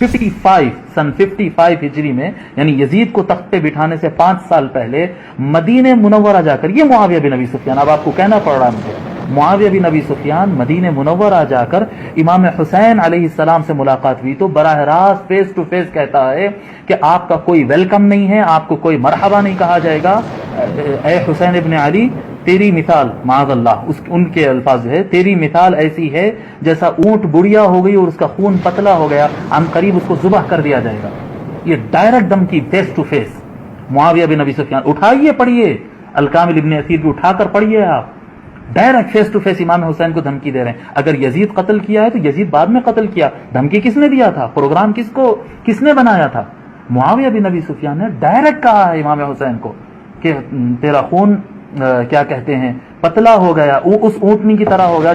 سن 55 ہجری میں، یعنی یزید کو تخت پہ بٹھانے سے 5 سال پہلے مدینہ منورہ جا کر، یہ معاویہ بن ابی سفیان، اب آپ کو کہنا پڑ رہا ہے مجھے، معاویہ بن ابی سفیان مدینہ منورہ جا کر امام حسین علیہ السلام سے ملاقات ہوئی تو براہ راست فیس ٹو فیس کہتا ہے کہ آپ کا کوئی ویلکم نہیں ہے، آپ کو کوئی مرحبا نہیں کہا جائے گا، اے حسین ابن علی تیری مثال، معاذ اللہ ان کے الفاظ جو ہے، تیری مثال ایسی ہے جیسا اونٹ بڑھیا ہو گئی اور اس کا خون پتلا ہو گیا، عن قریب اس کو ذبح کر دیا جائے گا۔ یہ ڈائریکٹ دھمکی فیس ٹو فیس معاویہ بن ابی سفیان، اٹھائیے پڑھیے الکامل ابن اسیر کو اٹھا کر پڑھیے آپ، ڈائریکٹ فیس ٹو فیس امام حسین کو دھمکی دے رہے ہیں۔ اگر یزید قتل کیا ہے تو یزید بعد میں قتل کیا، دھمکی کس نے دیا تھا، پروگرام کس نے بنایا تھا؟ معاویہ بن ابی سفیان نے ڈائریکٹ کہا ہے امام حسین کو کہ تیرا خون کیا کہتے ہیں پتلا ہو گیا، اس اونٹنی کی طرح ہو گیا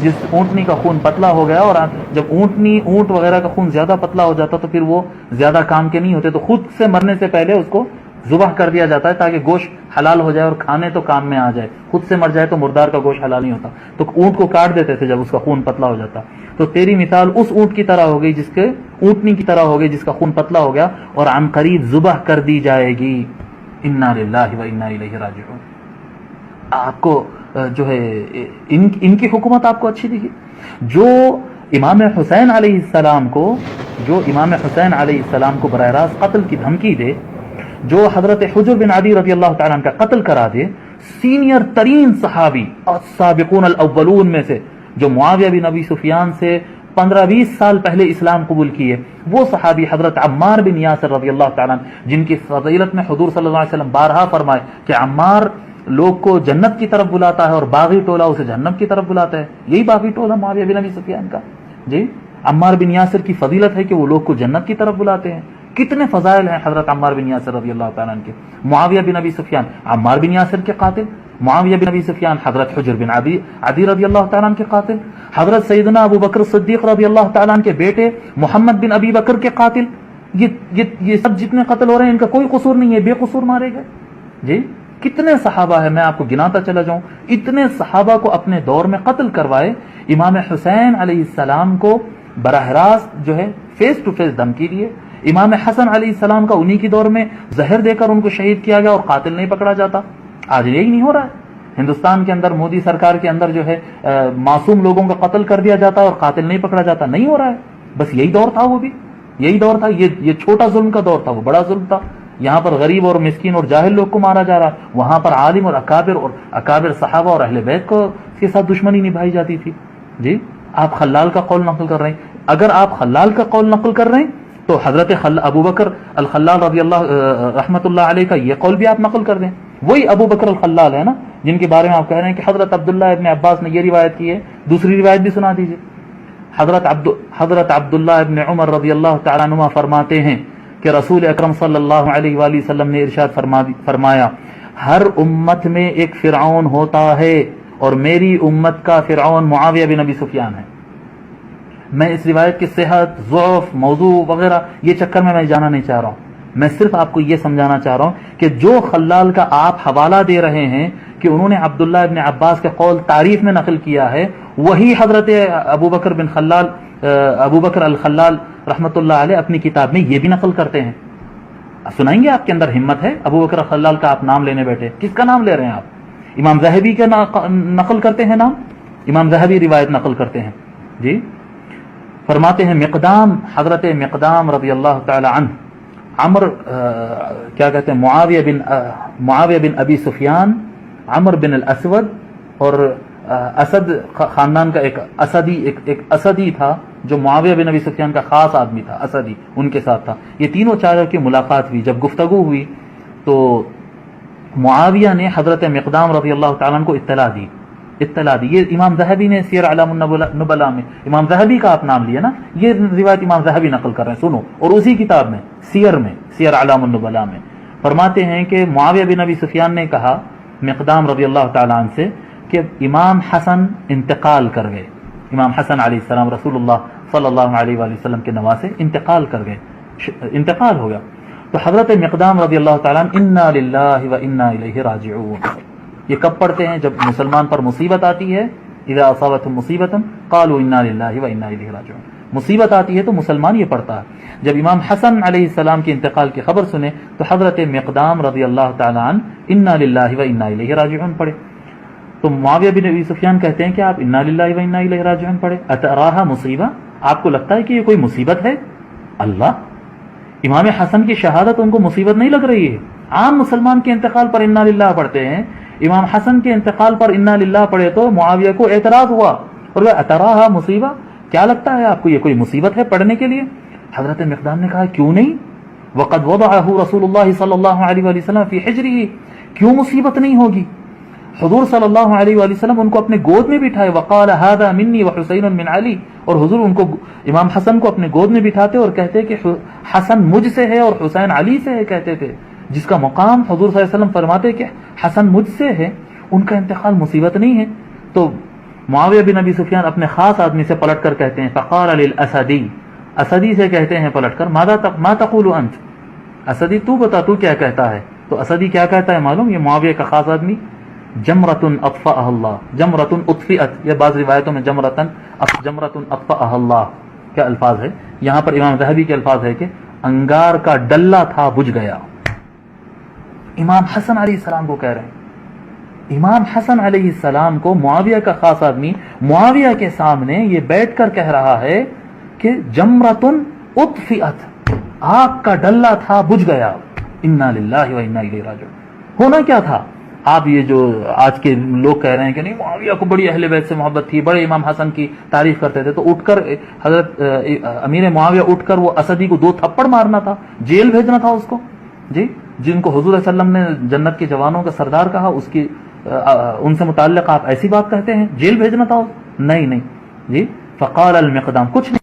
جس اونٹنی کا خون پتلا ہو گیا، اور جب اونٹ وغیرہ کا خون زیادہ پتلا ہو جاتا تو پھر وہ زیادہ کام کے نہیں ہوتے، تو خود سے مرنے سے پہلے اس کو ذبح کر دیا جاتا ہے تاکہ گوشت حلال ہو جائے اور کھانے تو کام میں آ جائے، خود سے مر جائے تو مردار کا گوشت حلال نہیں ہوتا، تو اونٹ کو کاٹ دیتے تھے جب اس کا خون پتلا ہو جاتا۔ تو تیری مثال اس اونٹ کی طرح ہو گئی، اونٹنی کی طرح ہو گئی جس کا خون پتلا ہو گیا اور عن قریب ذبح کر دی جائے گی۔ انا للہ و انا الیہ راجعون۔ آپ کو جو ہے ان کی حکومت آپ کو اچھی لگی؟ جو امام حسین علیہ السلام کو براہ راست قتل کی دھمکی دے، جو حضرت حجر بن عدی رضی اللہ تعالیٰ عنہ کا قتل کرا دے، سینئر ترین صحابی اور سابقون الاولون میں سے، جو معاویہ بن ابی سفیان سے 15-20 سال پہلے اسلام قبول کیے، وہ صحابی حضرت عمار بن یاسر رضی اللہ تعالیٰ عنہ، جن کی فضیلت میں حضور صلی اللہ علیہ وسلم بارہا فرمائے کہ عمار لوگ کو جنت کی طرف بلاتا ہے اور باغی ٹولہ اسے جہنم کی طرف بلاتا ہے، یہی باغی ٹولہ معاویہ بن ابی سفیان کا۔ جی عمار بن یاسر کی فضیلت ہے کہ وہ لوگ کو جنت کی طرف بلاتے ہیں، کتنے فضائل ہیں حضرت عمار بن یاسر رضی اللہ تعالیٰ عنہ کے۔ معاویہ بن ابی سفیان عمار بن یاسر کے قاتل، معاویہ بن ابی سفیان حضرت حجر بن عدی رضی اللہ تعالیٰ عنہ کے قاتل، حضرت سیدنا ابو بکر صدیق رضی اللہ تعالیٰ عنہ کے بیٹے محمد بن ابی بکر کے قاتل۔ یہ سب جتنے قتل ہو رہے ہیں ان کا کوئی قصور نہیں ہے، بے قصور مارے گئے۔ جی کتنے صحابہ ہیں، میں آپ کو گناتا چلا جاؤں، اتنے صحابہ کو اپنے دور میں قتل کروائے۔ امام حسین علیہ السلام کو براہ راست جو ہے فیس ٹو فیس دھمکی دیے، امام حسن علیہ السلام کا انہی کی دور میں زہر دے کر ان کو شہید کیا گیا اور قاتل نہیں پکڑا جاتا۔ آج یہی نہیں ہو رہا ہے ہندوستان کے اندر، مودی سرکار کے اندر جو ہے معصوم لوگوں کا قتل کر دیا جاتا ہے اور قاتل نہیں پکڑا جاتا، نہیں ہو رہا ہے۔ بس یہی دور تھا، وہ بھی یہی دور تھا، یہ چھوٹا ظلم کا دور تھا، وہ بڑا ظلم تھا۔ یہاں پر غریب اور مسکین اور جاہل لوگ کو مارا جا رہا، وہاں پر عالم اور اکابر صحابہ اور اہل بیت کو کے ساتھ دشمنی نبھائی جاتی تھی۔ جی آپ خلال کا قول نقل کر رہے ہیں، اگر آپ خلال کا قول نقل کر رہے ہیں تو حضرت ابو بکر الخلال رضی اللہ رحمۃ اللہ علیہ کا یہ قول بھی آپ نقل کر دیں، وہی ابو بکر الخلال ہے نا جن کے بارے میں آپ کہہ رہے ہیں کہ حضرت عبداللہ ابن عباس نے یہ روایت کی ہے، دوسری روایت بھی سنا دیجیے۔ حضرت عبداللہ ابن عمر رضی اللہ تعالیٰ عنہ فرماتے ہیں کہ رسول اکرم صلی اللہ علیہ وآلہ وسلم نے ارشاد فرمایا، ہر امت میں ایک فرعون ہوتا ہے اور میری امت کا فرعون معاویہ بن ابی سفیان ہے۔ میں اس روایت کی صحت، ضعف، موضوع وغیرہ یہ چکر میں جانا نہیں چاہ رہا ہوں، میں صرف آپ کو یہ سمجھانا چاہ رہا ہوں کہ جو خلال کا آپ حوالہ دے رہے ہیں کہ انہوں نے عبداللہ ابن عباس کے قول تعریف میں نقل کیا ہے، وہی حضرت ابو بکر الخلال رحمۃ اللہ علیہ اپنی کتاب میں یہ بھی نقل کرتے ہیں۔ سنائیں گے؟ آپ کے اندر ہمت ہے؟ ابو بکر الخلال کا آپ نام لینے بیٹھے، کس کا نام لے رہے ہیں آپ؟ امام ذہبی کا نقل کرتے ہیں نام، امام ذہبی روایت نقل کرتے ہیں۔ جی فرماتے ہیں حضرت مقدام رضی اللہ تعالی عنہ، کیا کہتے ہیں، معاویہ بن ابی سفیان، عمر بن الاسود اور اسد خاندان کا ایک اسدی تھا جو معاویہ بن ابی سفیان کا خاص آدمی تھا، اسدی ان کے ساتھ تھا۔ یہ تینوں چاروں کی ملاقات ہوئی، جب گفتگو ہوئی تو معاویہ نے حضرت مقدام رضی اللہ تعالیٰ عنہ کو اطلاع دی۔ یہ امام ذہبی نے سیر اعلام النبلاء میں، امام ذہبی کا آپ نام لیا نا، یہ روایت امام ذہبی نقل کر رہے ہیں، سنو، اور اسی کتاب میں سیر اعلام النبلاء میں فرماتے ہیں کہ معاویہ بن ابی سفیان نے کہا مقدام رضی اللہ تعالیٰ عنہ سے کہ امام حسن انتقال کر گئے، امام حسن علیہ السلام رسول اللہ صلی اللہ علیہ وآلہ وسلم کے نواسے انتقال کر گئے، انتقال ہو گیا۔ تو حضرت مقدام رضی اللہ تعالیٰ عنہ انا للہ و انا الیہ راجعون، یہ کب پڑھتے ہیں؟ جب مسلمان پر مصیبت آتی ہے، اذا اصابتهم مصیبۃ قالوا انا للہ و انا الیہ راجعون، مصیبت آتی ہے تو مسلمان یہ پڑھتا ہے. جب امام حسن علیہ السلام کے انتقال کی خبر سنے تو حضرت مقدام رضی اللہ تعالیٰ عنہ انا للہ و انا الیہ راجعون پڑھے. تو معاویہ بن ابی سفیان کہتے ہیں کہ آپ انا للہ و انا الیہ راجعون پڑھے. اتراہا مصیبہ، آپ کو لگتا ہے کہ یہ کوئی مصیبت ہے؟ اللہ، امام حسن کی شہادت ان کو مصیبت نہیں لگ رہی ہے. عام مسلمان کے انتقال پر انا للہ پڑھتے ہیں، امام حسن کے انتقال پر انا للہ پڑھے تو معاویہ کو اعتراض ہوا اور وہ اتراہا مصیبہ، کیا لگتا ہے آپ کو یہ کوئی مصیبت ہے پڑھنے کے لیے؟ حضرت مقدام نے کہا کیوں نہیں، وقد وضعہ رسول اللہ صلی اللہ علیہ وآلہ وسلم فی حجرہ، کیوں مصیبت نہیں ہوگی؟ حضور صلی اللہ علیہ وآلہ وسلم ان کو اپنے گود میں بٹھائے، وقال هذا منی وحسین من علی، اور حضور ان کو امام حسن کو اپنے گود میں بٹھاتے اور کہتے کہ حسن مجھ سے ہے اور حسین علی سے ہے، کہتے تھے، جس کا مقام حضور صلی اللہ علیہ وسلم فرماتے کہ حسن مجھ سے ہے، ان کا انتقال مصیبت نہیں ہے. تو معاویہ بن ابی سفیان اپنے خاص آدمی سے پلٹ کر کہتے ہیں فقال للاسدی، اسدی سے کہتے ہیں پلٹ کر ما تقول انت، اسدی تو بتا تو کیا کہتا ہے؟ تو اسدی کیا کہتا ہے معلوم؟ یہ معاویہ کا خاص آدمی، جمرۃ اطفأها اللہ، جمرۃ اطفئت، یہ بعض روایتوں میں جمرۃ اطفأها اللہ کیا الفاظ ہے، یہاں پر امام ذہبی کے الفاظ ہے کہ انگار کا ڈلہ تھا بجھ گیا. امام حسن علیہ السلام کو کہہ رہے ہیں، امام حسن علیہ السلام کو معاویہ کا خاص آدمی معاویہ کے سامنے یہ بیٹھ کر کہہ رہا ہے کہ جمرۃ اطفئت، آگ کا ڈلہ تھا بجھ گیا. انا للہ و انا الیہ راجعون. ہونا کیا تھا؟ آپ یہ جو آج کے لوگ کہہ رہے ہیں کہ نہیں معاویہ کو بڑی اہل بیت سے محبت تھی، بڑے امام حسن کی تعریف کرتے تھے، تو اٹھ کر حضرت امیر معاویہ اٹھ کر وہ اسدی کو 2 تھپڑ مارنا تھا، جیل بھیجنا تھا اس کو، جی، جن کو حضور صلی اللہ علیہ وسلم نے جنت کے جوانوں کا سردار کہا، اس کی ان سے متعلق آپ ایسی بات کہتے ہیں، جیل بھیجنا تھا؟ نہیں نہیں جی. فقال المقدام، کچھ نہیں